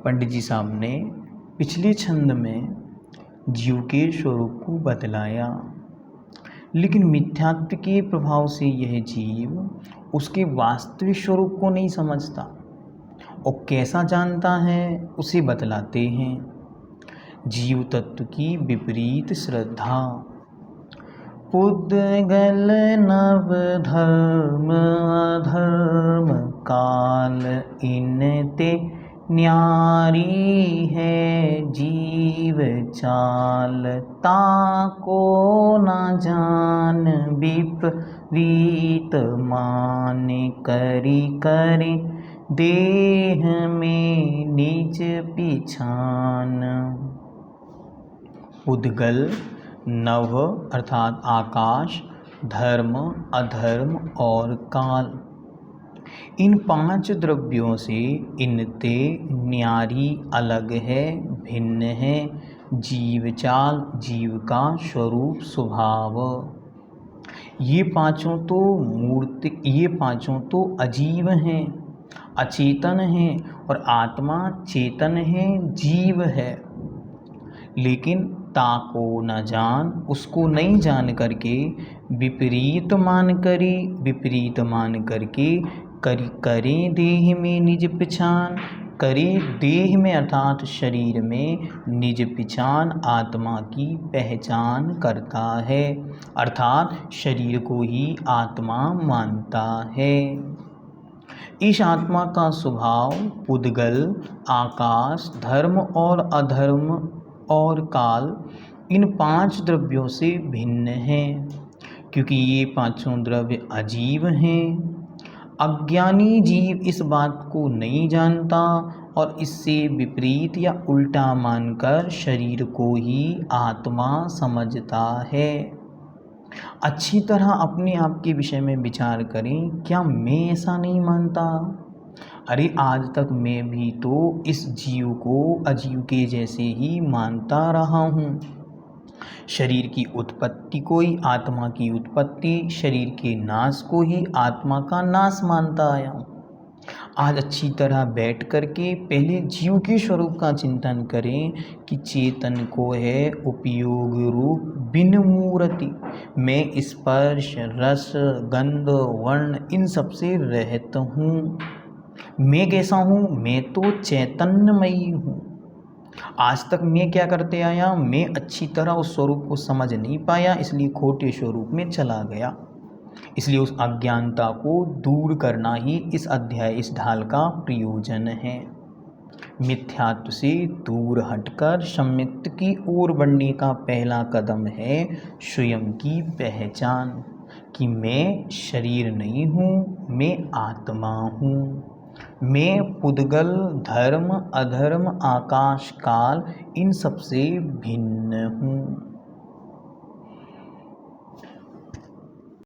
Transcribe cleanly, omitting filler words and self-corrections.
पंडित जी साहब ने पिछले छंद में जीव के स्वरूप को बतलाया, लेकिन मिथ्यात्व के प्रभाव से यह जीव उसके वास्तविक स्वरूप को नहीं समझता और कैसा जानता है उसे बतलाते हैं। जीव तत्व की विपरीत श्रद्धा। पुद्गल नव धर्म अधर्म काल इनते न्यारी है जीव चाल, ताको न जान विपरीत मान, करी करे देह में निज पिछान। पुद्गल नव अर्थात आकाश, धर्म अधर्म और काल, इन 5 द्रव्यों से इनते न्यारी अलग है, भिन्न है। जीव चाल जीव का स्वरूप स्वभाव। ये पांचों तो अजीव हैं, अचेतन हैं और आत्मा चेतन है, जीव है। लेकिन ताको न जान, उसको नहीं जान करके विपरीत मान करके करें देह में निज पहचान, करे देह में अर्थात शरीर में निज पहचान आत्मा की पहचान करता है, अर्थात शरीर को ही आत्मा मानता है। इस आत्मा का स्वभाव पुद्गल, आकाश, धर्म और अधर्म और काल, इन 5 द्रव्यों से भिन्न है, क्योंकि ये पांचों द्रव्य अजीव हैं। अज्ञानी जीव इस बात को नहीं जानता और इससे विपरीत या उल्टा मानकर शरीर को ही आत्मा समझता है। अच्छी तरह अपने आप के विषय में विचार करें, क्या मैं ऐसा नहीं मानता? अरे आज तक मैं भी तो इस जीव को अजीव के जैसे ही मानता रहा हूँ। शरीर की उत्पत्ति को ही आत्मा की उत्पत्ति, शरीर के नाश को ही आत्मा का नाश मानता आया हूँ। आज अच्छी तरह बैठ करके पहले जीव के स्वरूप का चिंतन करें कि चेतन को है उपयोग रूप बिन मूर्ति, मैं स्पर्श रस गंध वर्ण इन सब से रहित हूँ। मैं कैसा हूँ? मैं तो चैतन्यमयी हूँ। आज तक मैं क्या करते आया? मैं अच्छी तरह उस स्वरूप को समझ नहीं पाया, इसलिए खोटे स्वरूप में चला गया। इसलिए उस अज्ञानता को दूर करना ही इस अध्याय, इस ढाल का प्रयोजन है। मिथ्यात्व से दूर हटकर सम्यक्त की ओर बढ़ने का पहला कदम है स्वयं की पहचान कि मैं शरीर नहीं हूँ, मैं आत्मा हूँ। मैं पुद्गल, धर्म अधर्म आकाश काल इन सब से भिन्न हूँ।